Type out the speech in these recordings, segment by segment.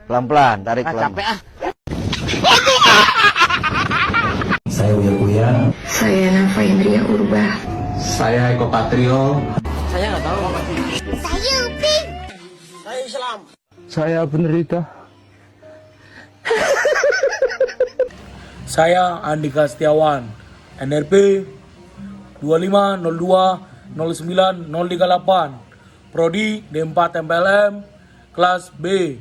Pelan-pelan, tarik pelan. Capek ah. Saya Uya Kuya. Saya Nafa Indria Urba. Saya Eko Patrio. Saya nggak tahu. Saya Upin. Saya Islam. Saya penderita. Saya Andika Setiawan, NRP 25020909038, Prodi D4 MPLM, kelas B.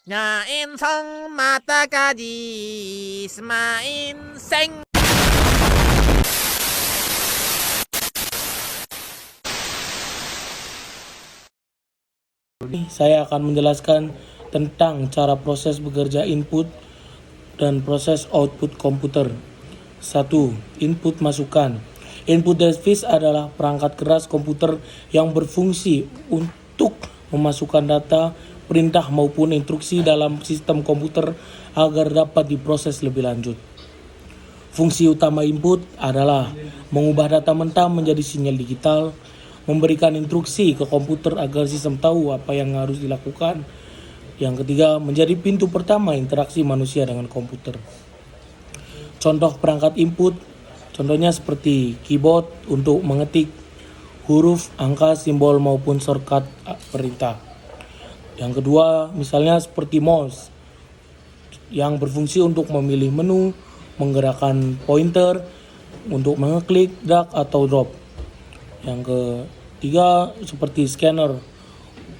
Nyain song mata kaji semain seng. Saya akan menjelaskan tentang cara proses bekerja input dan proses output komputer. 1. Input masukan. Input device adalah perangkat keras komputer yang berfungsi untuk memasukkan data, perintah maupun instruksi dalam sistem komputer agar dapat diproses lebih lanjut. Fungsi utama input adalah mengubah data mentah menjadi sinyal digital, memberikan instruksi ke komputer agar sistem tahu apa yang harus dilakukan. Yang ketiga, menjadi pintu pertama interaksi manusia dengan komputer. Contoh perangkat input, contohnya seperti keyboard untuk mengetik huruf, angka, simbol maupun shortcut perintah. Yang kedua, misalnya seperti mouse yang berfungsi untuk memilih menu, menggerakkan pointer untuk mengeklik, drag atau drop. Yang ketiga, seperti scanner,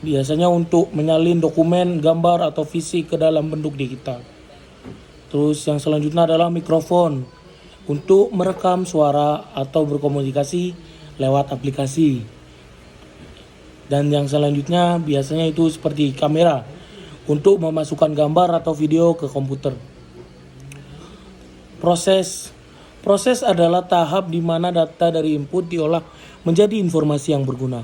biasanya untuk menyalin dokumen, gambar atau fisik ke dalam bentuk digital. Terus yang selanjutnya adalah mikrofon untuk merekam suara atau berkomunikasi lewat aplikasi. Dan yang selanjutnya biasanya itu seperti kamera untuk memasukkan gambar atau video ke komputer. Proses adalah tahap di mana data dari input diolah menjadi informasi yang berguna.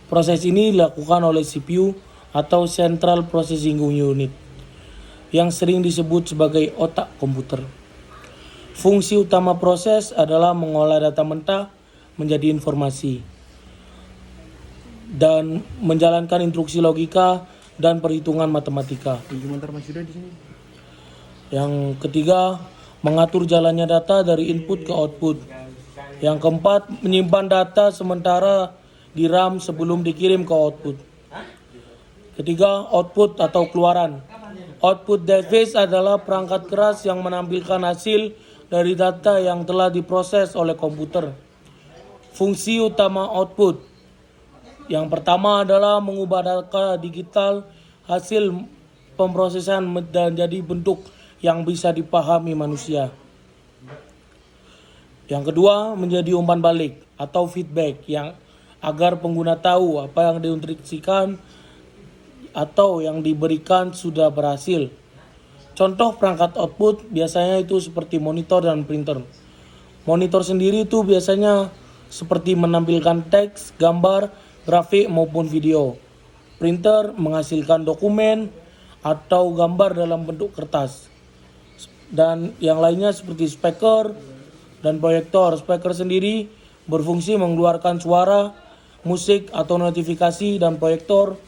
Proses ini dilakukan oleh CPU atau Central Processing Unit yang sering disebut sebagai otak komputer. Fungsi utama proses adalah mengolah data mentah menjadi informasi dan menjalankan instruksi logika dan perhitungan matematika. Yang ketiga, mengatur jalannya data dari input ke output. Yang keempat, menyimpan data sementara di RAM sebelum dikirim ke output. Ketiga, output atau keluaran. Output device adalah perangkat keras yang menampilkan hasil dari data yang telah diproses oleh komputer. Fungsi utama output. Yang pertama adalah mengubah data digital hasil pemrosesan dan jadi bentuk yang bisa dipahami manusia. Yang kedua, menjadi umpan balik atau feedback yang agar pengguna tahu apa yang diinstruksikan atau yang diberikan sudah berhasil. Contoh perangkat output biasanya itu seperti monitor dan printer. Monitor sendiri itu biasanya seperti menampilkan teks, gambar, grafik maupun video. Printer menghasilkan dokumen atau gambar dalam bentuk kertas. Dan yang lainnya seperti speaker dan proyektor. Speaker sendiri berfungsi mengeluarkan suara, musik atau notifikasi, dan proyektor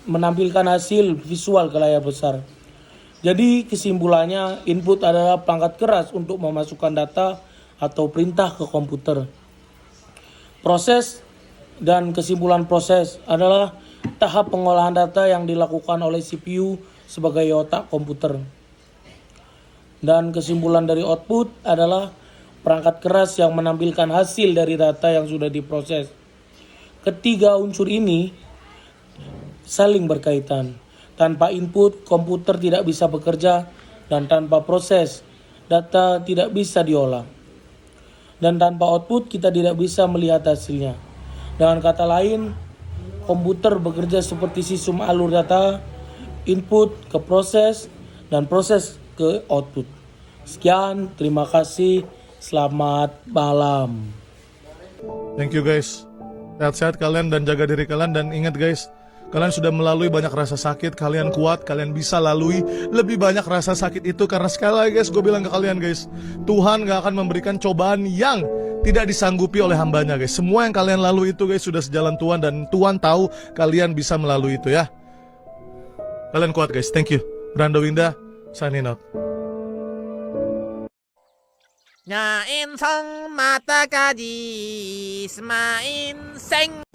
menampilkan hasil visual ke layar besar. Jadi kesimpulannya, input adalah perangkat keras untuk memasukkan data atau perintah ke komputer. Proses dan kesimpulan proses adalah tahap pengolahan data yang dilakukan oleh CPU sebagai otak komputer. Dan kesimpulan dari output adalah perangkat keras yang menampilkan hasil dari data yang sudah diproses. Ketiga unsur ini saling berkaitan. Tanpa input, komputer tidak bisa bekerja, dan tanpa proses, data tidak bisa diolah. Dan tanpa output, kita tidak bisa melihat hasilnya. Dengan kata lain, komputer bekerja seperti sistem alur data, input ke proses, dan proses ke output. Sekian, terima kasih, selamat malam. Thank you guys. Sehat-sehat kalian dan jaga diri kalian, dan ingat guys, kalian sudah melalui banyak rasa sakit, kalian kuat, kalian bisa lalui lebih banyak rasa sakit itu. Karena sekali lagi guys, gue bilang ke kalian guys, Tuhan gak akan memberikan cobaan yang tidak disanggupi oleh hambanya guys. Semua yang kalian lalui itu guys sudah sejalan Tuhan, dan Tuhan tahu kalian bisa melalui itu ya. Kalian kuat guys, thank you. Brando Winda, signing out. Nhà in sông mà ta ca đi, mà in xanh.